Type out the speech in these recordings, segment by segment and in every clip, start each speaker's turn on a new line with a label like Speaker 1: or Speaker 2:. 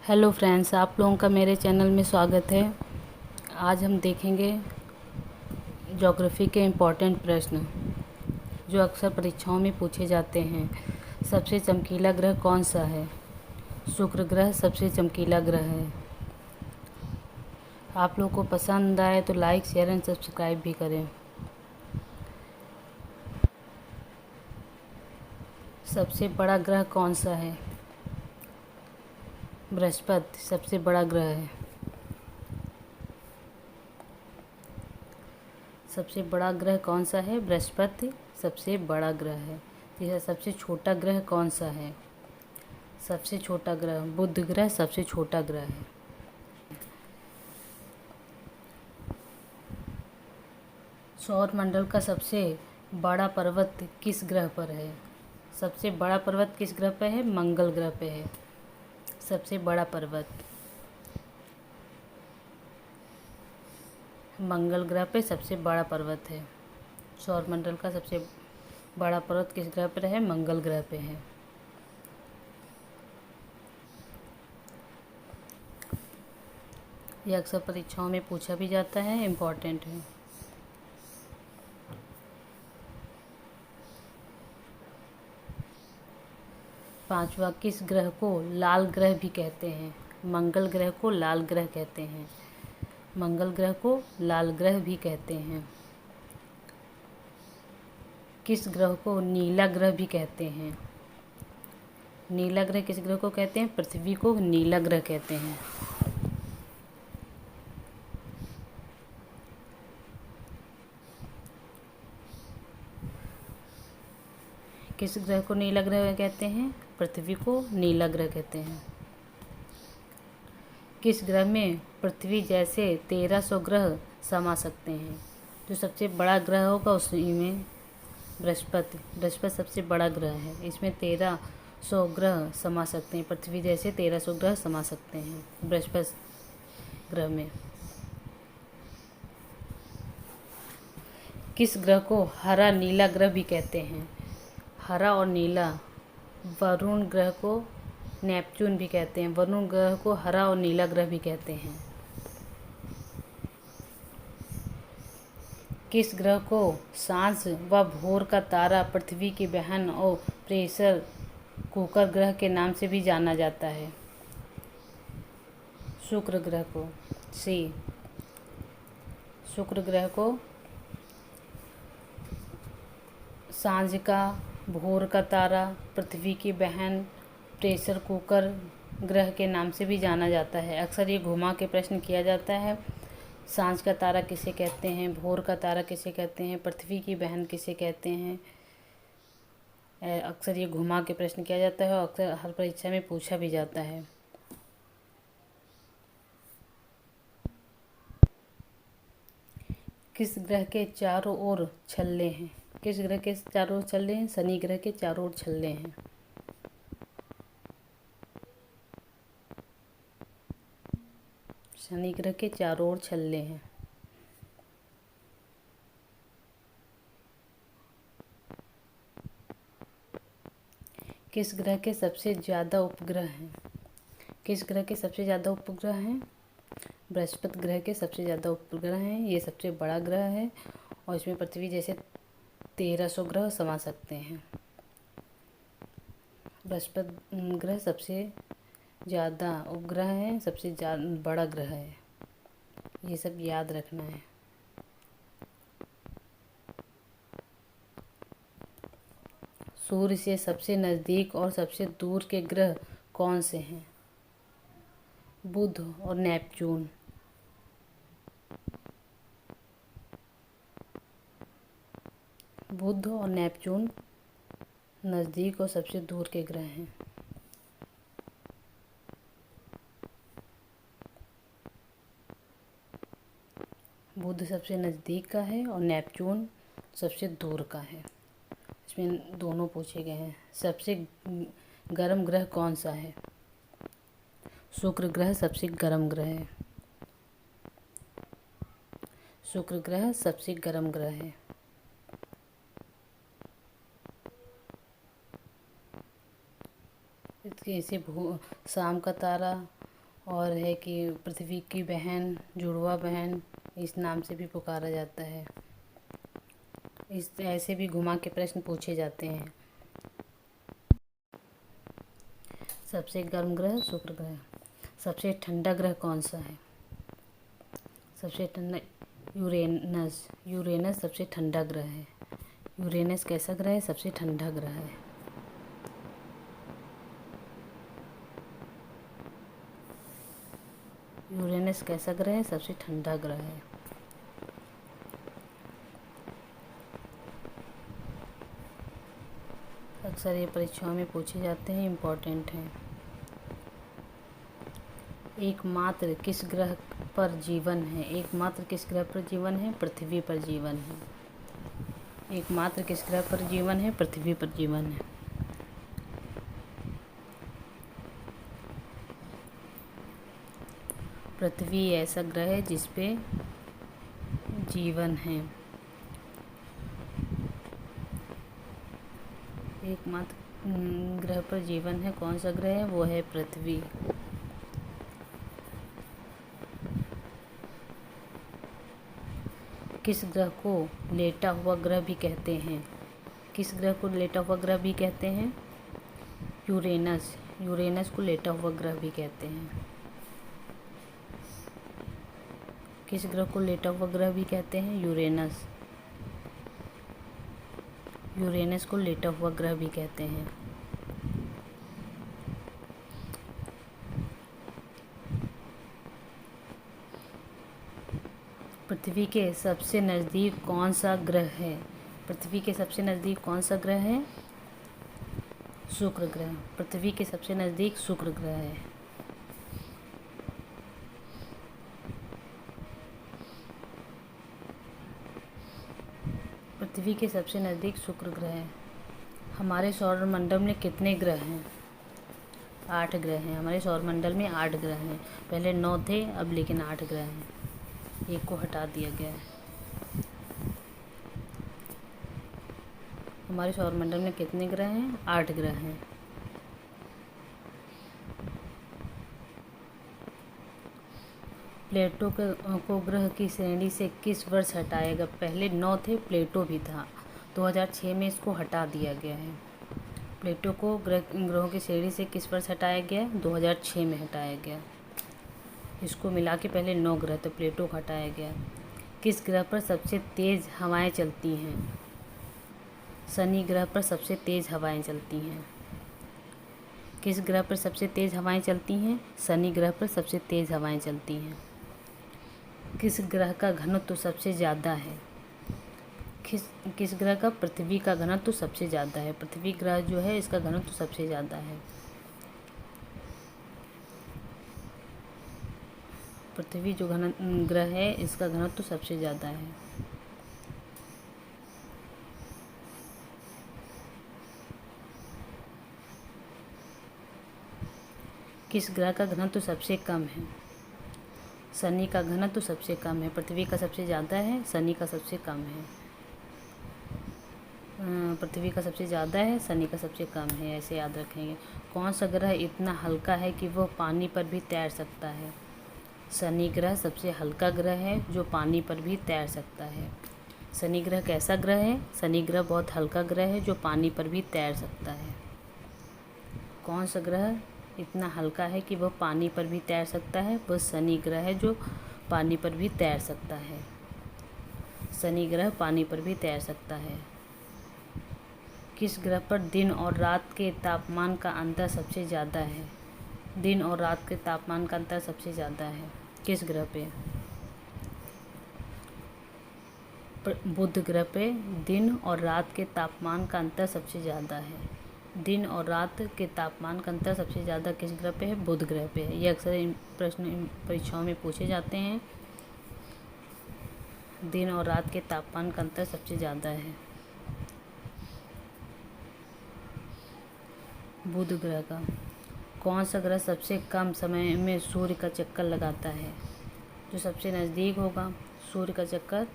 Speaker 1: Hello friends, आप लोगों का मेरे चैनल में स्वागत है। आज हम देखेंगे ज्योग्राफी के इम्पोर्टेंट प्रश्न जो अक्सर परीक्षाओं में पूछे जाते हैं। सबसे चमकीला ग्रह कौन सा है? शुक्र ग्रह सबसे चमकीला ग्रह है। आप लोगों को पसंद आए तो लाइक, शेयर एंड सब्सक्राइब भी करें। सबसे बड़ा ग्रह कौन सा है? बृहस्पति सबसे बड़ा ग्रह है। सबसे बड़ा ग्रह कौन सा है? बृहस्पति सबसे बड़ा ग्रह है। तीसरा, सबसे छोटा ग्रह कौन सा है? सबसे छोटा ग्रह बुध ग्रह सबसे छोटा ग्रह है। सौर मंडल का सबसे बड़ा पर्वत किस ग्रह पर है? सबसे बड़ा पर्वत किस ग्रह पर है? मंगल ग्रह पे है सबसे बड़ा पर्वत। मंगल ग्रह पे सबसे बड़ा पर्वत है। सौर मंडल का सबसे बड़ा पर्वत किस ग्रह पर है? मंगल ग्रह पे है। यह अक्सर परीक्षाओं में पूछा भी जाता है, इम्पोर्टेंट है। पांचवा, किस ग्रह को लाल ग्रह भी कहते हैं? मंगल ग्रह को लाल ग्रह कहते हैं। मंगल ग्रह को लाल ग्रह भी कहते हैं। किस ग्रह को नीला ग्रह भी कहते हैं? नीला ग्रह किस ग्रह को कहते हैं? पृथ्वी को नीला ग्रह कहते हैं। किस ग्रह को नीला ग्रह कहते हैं? पृथ्वी को नीला ग्रह कहते हैं। किस ग्रह में पृथ्वी जैसे 1300 ग्रह समा सकते हैं? जो सबसे बड़ा ग्रह होगा उसी में बृहस्पति सबसे बड़ा ग्रह है। इसमें 1300 ग्रह समा सकते हैं। पृथ्वी जैसे 1300 ग्रह समा सकते हैं बृहस्पति ग्रह में। किस ग्रह को हरा नीला ग्रह भी कहते हैं? हरा और नीला। वरुण ग्रह को नेपच्यून भी कहते हैं। वरुण ग्रह को हरा और नीला ग्रह भी कहते हैं। किस ग्रह को सांझ व भोर का तारा, पृथ्वी की बहन और प्रेशर कुकर ग्रह के नाम से भी जाना जाता है? शुक्र ग्रह को। सी, शुक्र ग्रह को सांझ का, भोर का तारा, पृथ्वी की बहन, प्रेशर कुकर ग्रह के नाम से भी जाना जाता है। अक्सर ये घुमा के प्रश्न किया जाता है। सांझ का तारा किसे कहते हैं? भोर का तारा किसे कहते हैं? पृथ्वी की बहन किसे कहते हैं? अक्सर ये घुमा के प्रश्न किया जाता है और अक्सर हर परीक्षा में पूछा भी जाता है। किस ग्रह के चारों ओर छल्ले हैं? किस ग्रह के चारों ओर छल्ले हैं? शनि ग्रह के चारों ओर छल्ले हैं। शनि ग्रह के चारों ओर छल्ले हैं। किस ग्रह के सबसे ज़्यादा उपग्रह हैं? किस ग्रह के सबसे ज़्यादा उपग्रह हैं? बृहस्पति ग्रह के सबसे ज़्यादा उपग्रह हैं। ये सबसे बड़ा ग्रह है और इसमें पृथ्वी जैसे 1300 ग्रह समा सकते हैं। बृहस्पति ग्रह सबसे ज़्यादा उपग्रह है, सबसे बड़ा ग्रह है। ये सब याद रखना है। सूर्य से सबसे नज़दीक और सबसे दूर के ग्रह कौन से हैं? बुध और नेपच्यून। बुध और नेपच्यून नज़दीक और सबसे दूर के ग्रह हैं। बुध सबसे नज़दीक का है और नेपच्यून सबसे दूर का है। इसमें दोनों पूछे गए हैं। सबसे गर्म ग्रह कौन सा है? शुक्र ग्रह सबसे गर्म ग्रह है। शुक्र ग्रह सबसे गर्म ग्रह है। इसे शाम का तारा और है कि पृथ्वी की बहन, जुड़वा बहन, इस नाम से भी पुकारा जाता है। इस ऐसे भी घुमा के प्रश्न पूछे जाते हैं। सबसे गर्म ग्रह शुक्र ग्रह। सबसे ठंडा ग्रह कौन सा है? सबसे ठंडा यूरेनस। यूरेनस सबसे ठंडा ग्रह है। यूरेनस कैसा ग्रह है? सबसे ठंडा ग्रह है। यूरेनस कैसा ग्रह है? सबसे ठंडा ग्रह है। अक्सर ये परीक्षाओं में पूछे जाते हैं, इम्पोर्टेंट हैं। एकमात्र किस ग्रह पर जीवन है? एकमात्र किस ग्रह पर जीवन है? पृथ्वी पर जीवन है। एकमात्र किस ग्रह पर जीवन है? पृथ्वी पर जीवन है। पृथ्वी ऐसा ग्रह है जिस पे जीवन है। एकमात्र ग्रह पर जीवन है, कौन सा ग्रह है? वो है पृथ्वी। किस ग्रह को लेटा हुआ ग्रह भी कहते हैं? किस ग्रह को लेटा हुआ ग्रह भी कहते हैं? यूरेनस। यूरेनस को लेटा हुआ ग्रह भी कहते हैं। किस ग्रह को लेटा हुआ ग्रह भी कहते हैं? यूरेनस। यूरेनस को लेटा हुआ ग्रह भी कहते हैं। पृथ्वी के सबसे नज़दीक कौन सा ग्रह है? पृथ्वी के सबसे नज़दीक कौन सा ग्रह है? शुक्र ग्रह। पृथ्वी के सबसे नज़दीक शुक्र ग्रह है। पृथ्वी के सबसे नज़दीक शुक्र ग्रह है। हमारे सौरमंडल में कितने ग्रह हैं? 8 ग्रह हैं। हमारे सौरमंडल में 8 ग्रह हैं। पहले 9 थे, अब लेकिन 8 ग्रह हैं। एक को हटा दिया गया है। हमारे सौरमंडल में कितने ग्रह हैं? 8 ग्रह हैं। प्लेटो को ग्रह की श्रेणी से किस वर्ष हटाया गया? पहले 9 थे, प्लेटो भी था। 2006 में इसको हटा दिया गया है। प्लेटो को ग्रहों की श्रेणी से किस वर्ष हटाया गया? 2006 में हटाया गया। इसको मिला के पहले 9 ग्रह थे, प्लेटो को हटाया गया। किस ग्रह पर सबसे तेज़ हवाएं चलती हैं? शनि ग्रह पर सबसे तेज़ हवाएं चलती हैं। किस ग्रह पर सबसे तेज़ हवाएं चलती हैं? शनि ग्रह पर सबसे तेज़ हवाएं चलती हैं। किस ग्रह का घनत्व सबसे ज़्यादा है? किस ग्रह का? पृथ्वी का घनत्व सबसे ज़्यादा है। पृथ्वी ग्रह जो है, इसका घनत्व सबसे ज़्यादा है। पृथ्वी जो ग्रह है, इसका घनत्व सबसे ज़्यादा है। किस ग्रह का घनत्व सबसे कम है? शनि का घनत्व सबसे कम है। पृथ्वी का सबसे ज़्यादा है, शनि का सबसे कम है। पृथ्वी का सबसे ज़्यादा है, शनि का सबसे कम है, ऐसे याद रखेंगे। कौन सा ग्रह इतना हल्का है कि वह पानी पर भी तैर सकता है? शनि ग्रह सबसे हल्का ग्रह है जो पानी पर भी तैर सकता है। शनि ग्रह कैसा ग्रह है? शनि ग्रह बहुत हल्का ग्रह है जो पानी पर भी तैर सकता है। कौन सा ग्रह इतना हल्का है कि वह पानी पर भी तैर सकता है? वह शनि ग्रह है जो पानी पर भी तैर सकता है। शनि ग्रह पानी पर भी तैर सकता है। किस ग्रह पर दिन और रात के तापमान का अंतर सबसे ज़्यादा है? दिन और रात के तापमान का अंतर सबसे ज़्यादा है। किस ग्रह पे? बुध ग्रह पे दिन और रात के तापमान का अंतर सबसे ज़्यादा है। दिन और रात के तापमान का अंतर सबसे ज़्यादा किस ग्रह पे है? बुध ग्रह पे है। ये अक्सर प्रश्न परीक्षाओं में पूछे जाते हैं। दिन और रात के तापमान का अंतर सबसे ज़्यादा है बुध ग्रह का। कौन सा ग्रह सबसे कम समय में सूर्य का चक्कर लगाता है? जो सबसे नज़दीक होगा सूर्य का चक्कर,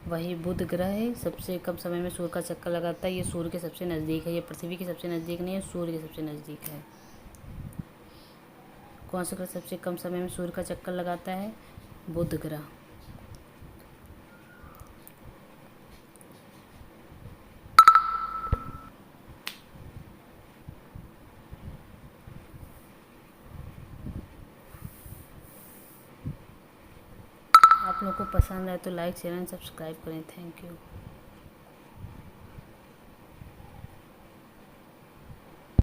Speaker 1: वही बुध ग्रह है। सबसे कम समय में सूर्य का चक्कर लगाता है। ये सूर्य के सबसे नज़दीक है। ये पृथ्वी के सबसे नज़दीक नहीं है, सूर्य के सबसे नज़दीक है। कौन सा ग्रह सबसे कम समय में सूर्य का चक्कर लगाता है? बुध ग्रह। आप लोगों को पसंद आए तो लाइक, चैनल सब्सक्राइब करें। Thank you.